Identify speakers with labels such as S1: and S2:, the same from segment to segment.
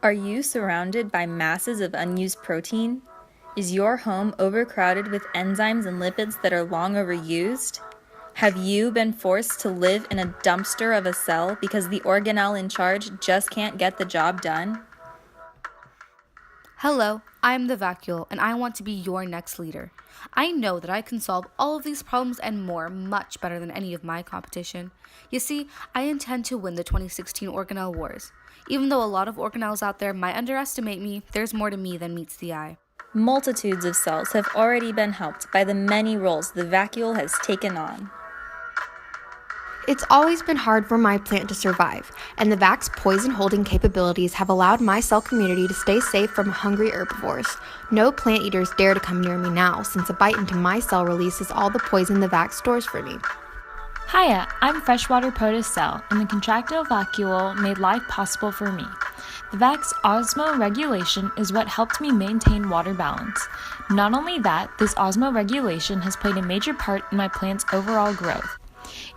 S1: Are you surrounded by masses of unused protein? Is your home overcrowded with enzymes and lipids that are long overused? Have you been forced to live in a dumpster of a cell because the organelle in charge just can't get the job done?
S2: Hello, I'm the Vacuole, and I want to be your next leader. I know that I can solve all of these problems and more much better than any of my competition. You see, I intend to win the 2016 Organelle Wars. Even though a lot of organelles out there might underestimate me, there's more to me than meets the eye.
S1: Multitudes of cells have already been helped by the many roles the vacuole has taken on.
S3: It's always been hard for my plant to survive, and the VAC's poison-holding capabilities have allowed my cell community to stay safe from hungry herbivores. No plant eaters dare to come near me now, since a bite into my cell releases all the poison the VAC stores for me.
S4: Hiya, I'm Freshwater Protocell, and the contractile vacuole made life possible for me. The VAC's osmoregulation is what helped me maintain water balance. Not only that, this osmoregulation has played a major part in my plant's overall growth.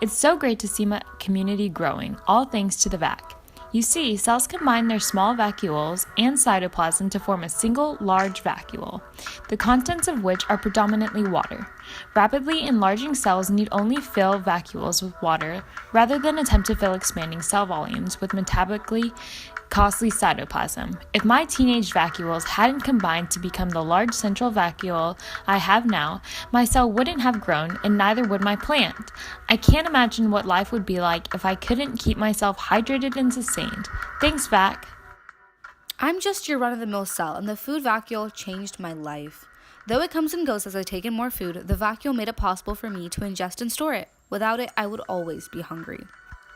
S4: It's so great to see my community growing, all thanks to the VAC. You see, cells combine their small vacuoles and cytoplasm to form a single large vacuole, the contents of which are predominantly water. Rapidly enlarging cells need only fill vacuoles with water rather than attempt to fill expanding cell volumes with metabolically costly cytoplasm. If my teenage vacuoles hadn't combined to become the large central vacuole I have now, my cell wouldn't have grown and neither would my plant. I can't imagine what life would be like if I couldn't keep myself hydrated and sustained. Thanks, VAC.
S2: I'm just your run-of-the-mill cell, and the food vacuole changed my life. Though it comes and goes as I take in more food, the vacuole made it possible for me to ingest and store it. Without it, I would always be hungry.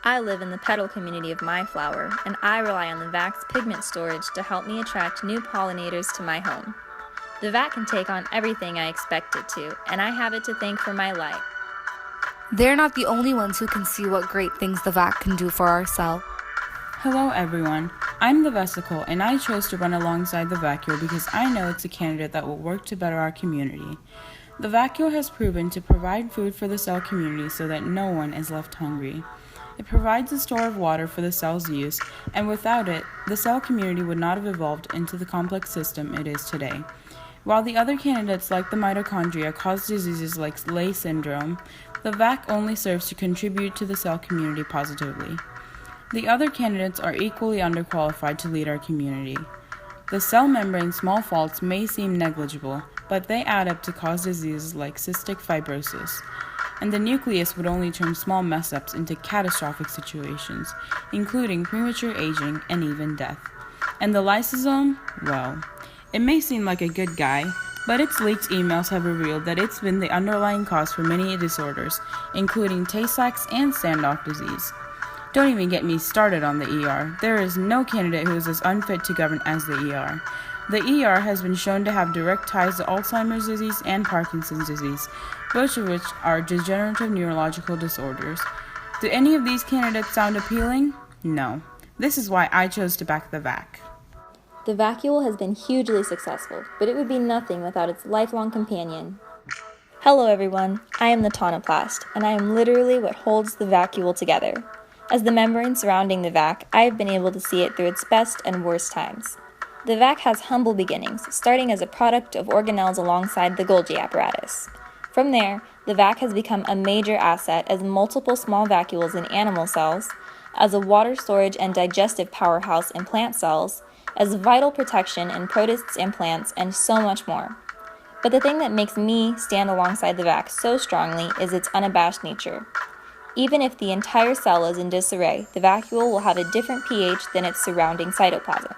S1: I live in the petal community of my flower, and I rely on the VAC's pigment storage to help me attract new pollinators to my home. The VAC can take on everything I expect it to, and I have it to thank for my light.
S2: They're not the only ones who can see what great things the VAC can do for our cell.
S5: Hello everyone, I'm the Vesicle, and I chose to run alongside the vacuole because I know it's a candidate that will work to better our community. The vacuole has proven to provide food for the cell community so that no one is left hungry. It provides a store of water for the cell's use, and without it, the cell community would not have evolved into the complex system it is today. While the other candidates like the mitochondria cause diseases like Leigh syndrome, the VAC only serves to contribute to the cell community positively. The other candidates are equally underqualified to lead our community. The cell membrane's small faults may seem negligible, but they add up to cause diseases like cystic fibrosis. And the nucleus would only turn small mess-ups into catastrophic situations, including premature aging and even death. And the lysosome? Well, it may seem like a good guy, but its leaked emails have revealed that it's been the underlying cause for many disorders, including Tay-Sachs and Sandoff disease. Don't even get me started on the ER. There is no candidate who is as unfit to govern as the ER. The ER has been shown to have direct ties to Alzheimer's disease and Parkinson's disease, both of which are degenerative neurological disorders. Do any of these candidates sound appealing? No. This is why I chose to back the VAC.
S1: The vacuole has been hugely successful, but it would be nothing without its lifelong companion. Hello everyone, I am the Tonoplast, and I am literally what holds the vacuole together. As the membrane surrounding the VAC, I have been able to see it through its best and worst times. The VAC has humble beginnings, starting as a product of organelles alongside the Golgi apparatus. From there, the VAC has become a major asset as multiple small vacuoles in animal cells, as a water storage and digestive powerhouse in plant cells, as vital protection in protists and plants, and so much more. But the thing that makes me stand alongside the VAC so strongly is its unabashed nature. Even if the entire cell is in disarray, the vacuole will have a different pH than its surrounding cytoplasm.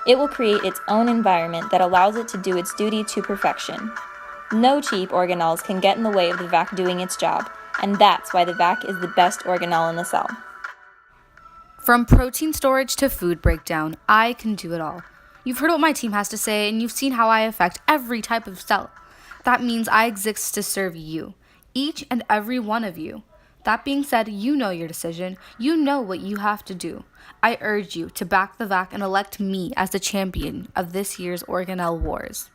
S1: It will create its own environment that allows it to do its duty to perfection. No cheap organelles can get in the way of the VAC doing its job, and that's why the VAC is the best organelle in the cell.
S2: From protein storage to food breakdown, I can do it all. You've heard what my team has to say, and you've seen how I affect every type of cell. That means I exist to serve you, each and every one of you. That being said, you know your decision. You know what you have to do. I urge you to back the VAC and elect me as the champion of this year's Organelle Wars.